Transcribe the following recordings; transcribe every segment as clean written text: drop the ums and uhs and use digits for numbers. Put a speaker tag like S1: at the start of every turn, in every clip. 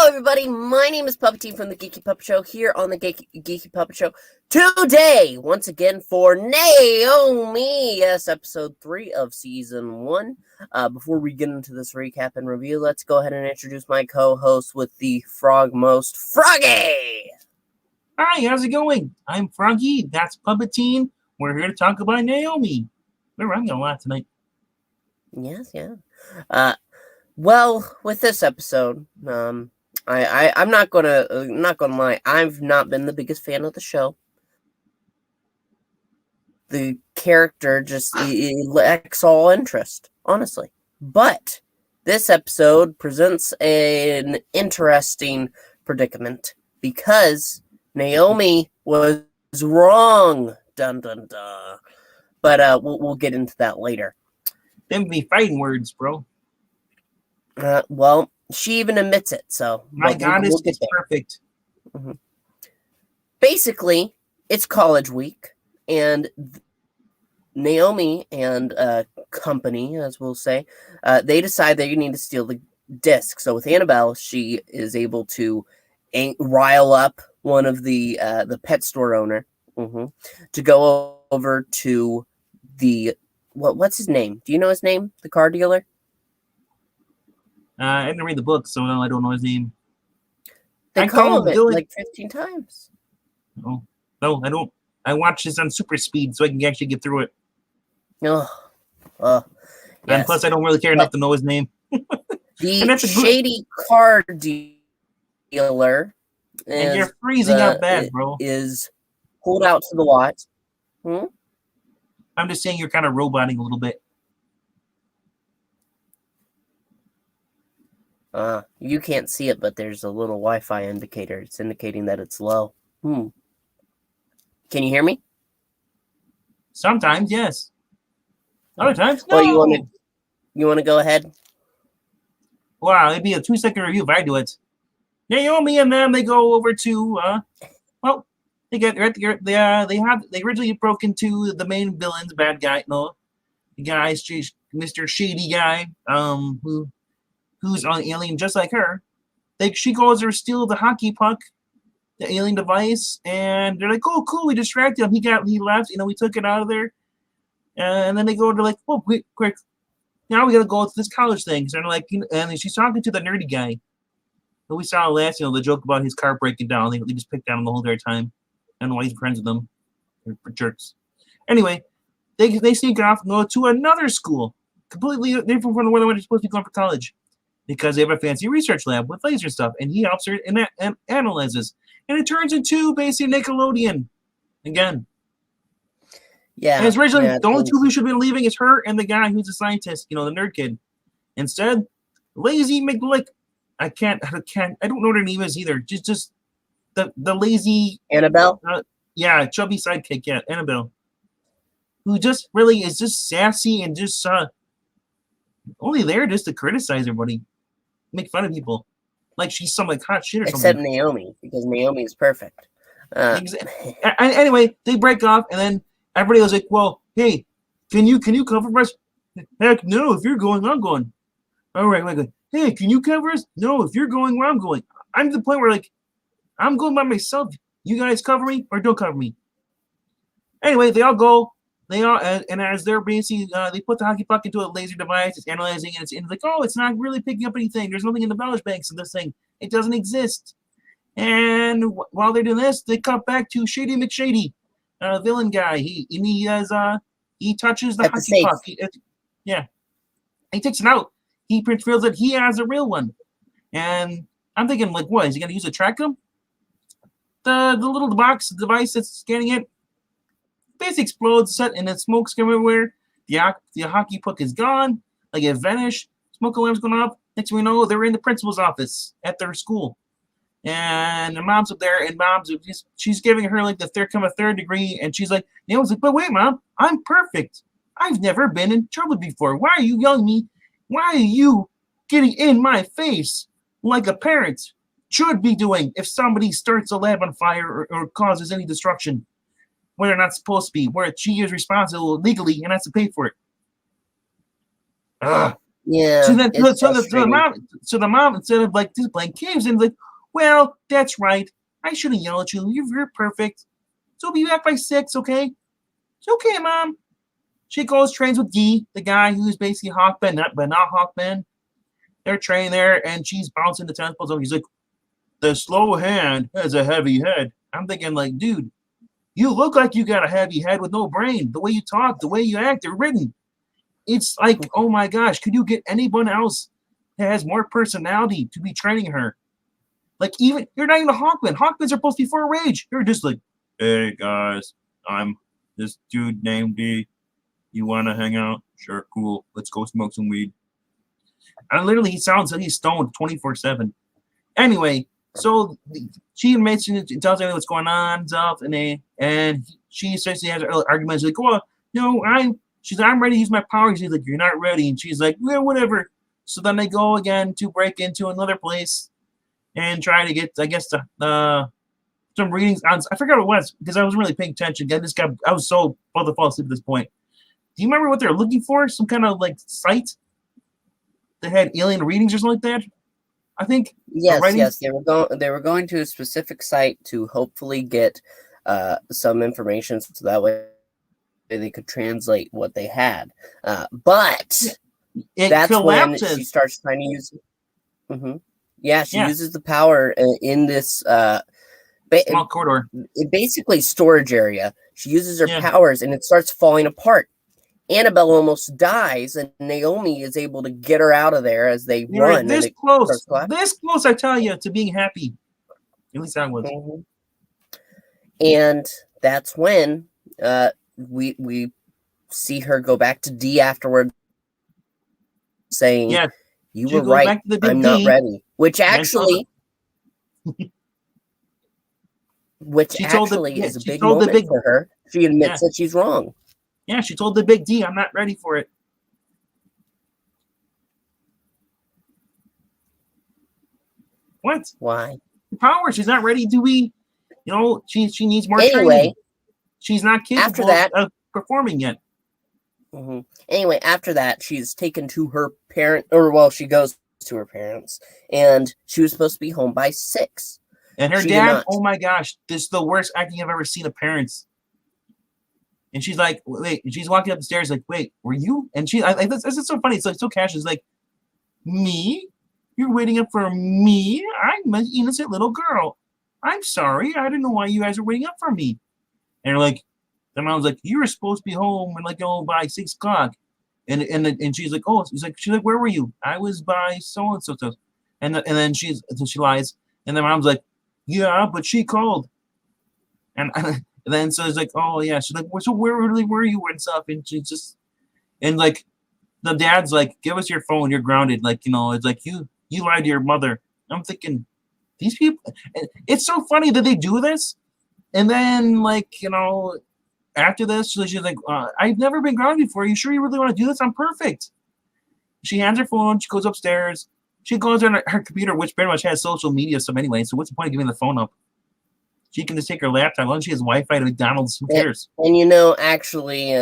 S1: Hello, everybody. My name is Puppetine from the Geeky Puppet Show here on the Geeky Puppet Show today, once again, for NAOMI. Yes, episode 3 of season 1. Before we get into this recap and review, let's go ahead and introduce my co-host with the frog-most, Froggy!
S2: Hi, how's it going? I'm Froggy. That's Puppetine. We're here to talk about NAOMI. We're running a lot tonight.
S1: Yes, yeah. Well, with this episode, I'm not gonna lie. I've not been the biggest fan of the show. The character just lacks all interest, honestly. But this episode presents an interesting predicament because NAOMI was wrong. Dun dun dun. But we'll get into that later.
S2: Them be fighting words, bro.
S1: Well, she even admits it, so...
S2: My goddess is perfect.
S1: Mm-hmm. Basically, it's college week, and NAOMI and company, as we'll say, they decide they need to steal the disc. So with Annabelle, she is able to rile up one of the pet store owner to go over to the... What's his name? Do you know his name? The car dealer?
S2: I didn't read the book, so no, I don't know his name.
S1: They call him it like 15 times.
S2: No, I don't. I watch this on super speed so I can actually get through it.
S1: Yes.
S2: And plus, I don't really care enough to know his name.
S1: The shady car dealer.
S2: And you're freezing up bad, bro.
S1: Is pulled out to the lot.
S2: I'm just saying you're kind of roboting a little bit.
S1: You can't see it, but there's a little Wi-Fi indicator. It's indicating that it's low. Can you hear me?
S2: Sometimes, yes. Other times, no.
S1: Well, you want to go ahead?
S2: Wow, it'd be a 2-second review if I do it. NAOMI and them, they go over to they get right there. They originally broke into the main villain's bad guy, the guy's Mr. Shady guy, who's on alien just like her. She goes to steal the hockey puck, the alien device, and they're like, "Oh, cool! We distracted him. He left. We took it out of there." And then they go to like, "Oh, quick! Now we gotta go to this college thing." So they're like, and she's talking to the nerdy guy who we saw last. The joke about his car breaking down. They just picked on him the whole entire time. I don't know why he's friends with them. They're jerks. Anyway, they sneak off and go to another school, completely different from the one they're supposed to be going for college. Because they have a fancy research lab with laser stuff, and he helps her and analyzes. And it turns into basically Nickelodeon again.
S1: Yeah.
S2: And it's originally the only two who should be leaving is her and the guy who's a scientist, the nerd kid. Instead, Lazy McLick. I don't know what her name is either. Just the lazy
S1: Annabelle?
S2: Chubby sidekick, Annabelle. Who just really is just sassy and just only there just to criticize everybody. Make fun of people, like she's some hot shit or something.
S1: Except NAOMI, because NAOMI is perfect.
S2: Anyway, they break off, and then everybody was like, "Well, hey, can you cover us?" Heck, no. If you're going, I'm going. All right, like, hey, can you cover us? No, if you're going, where I'm going. I'm to the point where I'm going by myself. You guys cover me or don't cover me. Anyway, they all go. And as they're basically, they put the hockey puck into a laser device. It's analyzing it. It's like, oh, it's not really picking up anything. There's nothing in the knowledge banks of this thing. It doesn't exist. And while they're doing this, they cut back to Shady McShady, villain guy. He touches the hockey puck. He takes it out. He feels that he has a real one. And I'm thinking, like, what? Is he going to use it to track him? The little device that's scanning it basically explodes, and then smoke's coming everywhere. The hockey puck is gone, like it vanished. Smoke alarm's going off. Next thing we know, they're in the principal's office at their school, and the mom's up there, and she's giving her like the third degree, and she's like, like, but wait, Mom, I'm perfect. I've never been in trouble before. Why are you yelling at me? Why are you getting in my face like a parent should be doing if somebody starts a lab on fire or causes any destruction? Where they're not supposed to be, where she is responsible legally and has to pay for it.
S1: Yeah, it's frustrating.
S2: So the mom, instead of like just playing games, and like, well, that's right. I shouldn't yell at you. You're perfect. So be back by 6, okay? It's okay, mom. She goes, trains with D, the guy who's basically Hawkman, but not Hawkman. They're training there, and she's bouncing the temples. He's like, the slow hand has a heavy head. I'm thinking, like, dude, you look like you got a heavy head with no brain. The way you talk, the way you act, they're written. It's like, oh my gosh, could you get anyone else that has more personality to be training her? Like, even, you're not even a Hawkman. Hawkmans are supposed to be for rage. You're just like, hey, guys, I'm this dude named D. You want to hang out? Sure, cool. Let's go smoke some weed. And literally, he sounds like he's stoned 24/7. Anyway, so she mentions, tells everyone what's going on and stuff, and she essentially has arguments like, well, no, I'm ready to use my powers. She's like, you're not ready, and she's like, well, whatever. So then they go again to break into another place and try to get, I guess, some readings on. I forgot what it was because I wasn't really paying attention. I was so about to fall asleep at this point. Do you remember what they're looking for? Some kind of like site that had alien readings or something like that? I think.
S1: Yes. They were going to a specific site to hopefully get some information, so that way they could translate what they had. But that's
S2: collapses.
S1: when she starts trying to use. Mm-hmm. Yeah, she uses the power in this
S2: small corridor.
S1: Basically storage area. She uses her powers, and it starts falling apart. Annabelle almost dies, and Naomi is able to get her out of there as they run.
S2: This close, I tell you, to being happy. At least I was.
S1: Mm-hmm. And that's when we see her go back to D afterward, saying, "You were right. I'm not ready." Which actually, is a big moment for her. She admits that she's wrong.
S2: Yeah, she told the big D, I'm not ready for it. What?
S1: Why?
S2: Power. She's not ready. She needs more training. She's not capable of performing yet.
S1: Mm-hmm. Anyway, after that, she's taken to her she goes to her parents, and she was supposed to be home by 6.
S2: And her dad, oh my gosh, this is the worst acting I've ever seen of parents. And she's like, wait, and she's walking up the stairs like, wait, were you? And this is so funny. It's like so casual. It's like, me? You're waiting up for me? I'm an innocent little girl. I'm sorry. I didn't know why you guys were waiting up for me. And like, the mom's like, you were supposed to be home and by 6 o'clock. And she's like, oh, she's like, where were you? I was by so and so. And then she lies. And the mom's like, yeah, but she called. And then so it's like, oh yeah, she's like, so where really were you and stuff? And she just, and like, the dad's like, give us your phone, you're grounded. Like, it's like you lied to your mother. I'm thinking, these people. It's so funny that they do this, and then after this, she's like, I've never been grounded before. Are you sure you really want to do this? I'm perfect. She hands her phone. She goes upstairs. She goes on her computer, which pretty much has social media stuff anyway. So what's the point of giving the phone up? She can just take her laptop. As long as she has Wi-Fi to McDonald's, who cares?
S1: And actually,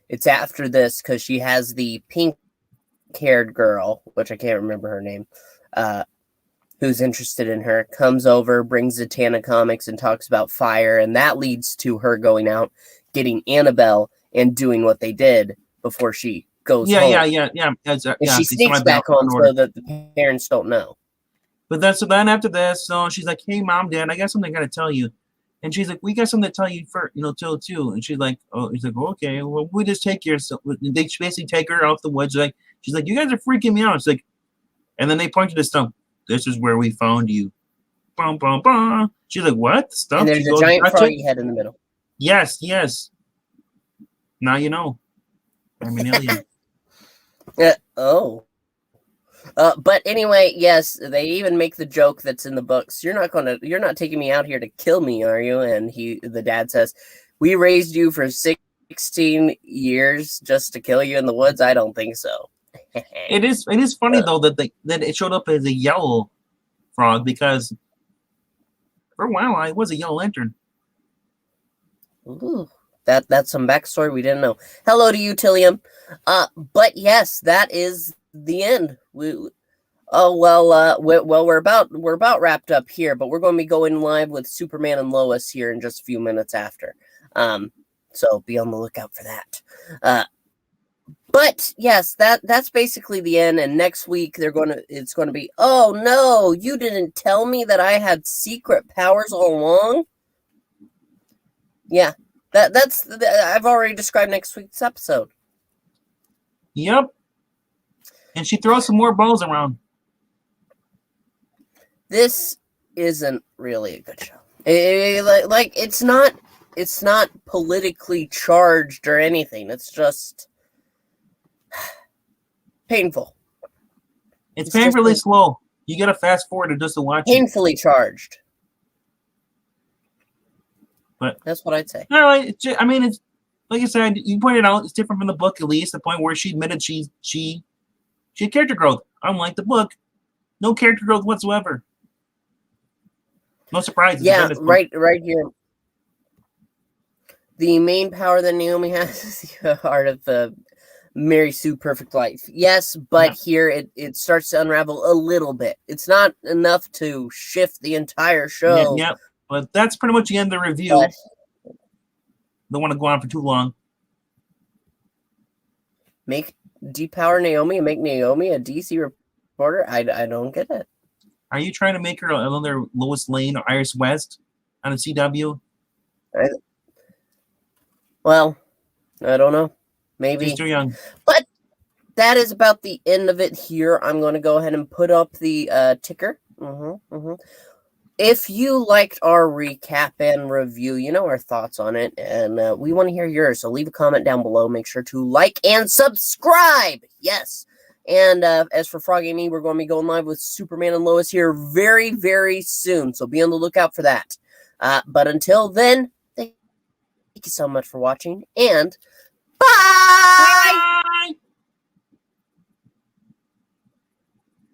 S1: it's after this because she has the pink-haired girl, which I can't remember her name, who's interested in her, comes over, brings Zatanna comics, and talks about fire, and that leads to her going out, getting Annabelle, and doing what they did before she goes home.
S2: Yeah.
S1: And she sneaks back home so that the parents don't know.
S2: But then after this, so she's like, hey, Mom, Dad, I got something I got to tell you. And she's like, we got something to tell you first, too. And she's like, he's like, okay, well, we just take your, so they basically take her off the woods. She's like, you guys are freaking me out. It's like, and then they point to the stump. This is where we found you. Bum, bum, bum. She's like, what? Stump?
S1: And there's a giant froggy head in the middle.
S2: Yes. Now you know. I'm an alien.
S1: But anyway, yes, they even make the joke that's in the books. You're not taking me out here to kill me, are you? And the dad says, we raised you for 16 years just to kill you in the woods. I don't think so.
S2: It is funny though that it showed up as a yellow frog because for a while it was a yellow lantern.
S1: Ooh, That's some backstory we didn't know. Hello to you, Tillium. But yes, that is the end. We're about wrapped up here, but we're going to be going live with Superman and Lois here in just a few minutes after. So be on the lookout for that. But yes, that's basically the end. And next week it's going to be, oh no, you didn't tell me that I had secret powers all along. Yeah, I've already described next week's episode.
S2: Yep. And she throws some more balls around.
S1: This isn't really a good show. It's not politically charged or anything. It's just painful.
S2: It's painfully slow. You gotta fast forward just to watch
S1: painfully charged.
S2: But
S1: that's what I'd say.
S2: No, it's like I said, you pointed out, it's different from the book, at least the point where she admitted she had character growth. Unlike the book, no character growth whatsoever. No surprises.
S1: Yeah, right here. The main power that Naomi has is the heart of the Mary Sue Perfect Life. Yes, but here it starts to unravel a little bit. It's not enough to shift the entire show.
S2: Yeah, but that's pretty much the end of the review. Don't want to go on for too long.
S1: Depower Naomi and make Naomi a DC reporter? I don't get it.
S2: Are you trying to make her another Lois Lane or Iris West on a CW?
S1: Well, I don't know. Maybe.
S2: She's too young.
S1: But that is about the end of it here. I'm going to go ahead and put up the ticker. If you liked our recap and review, our thoughts on it, and we want to hear yours. So leave a comment down below. Make sure to like and subscribe. Yes. And as for Froggy and me, we're going to be going live with Superman and Lois here very, very soon. So be on the lookout for that. But until then, thank you so much for watching, and bye!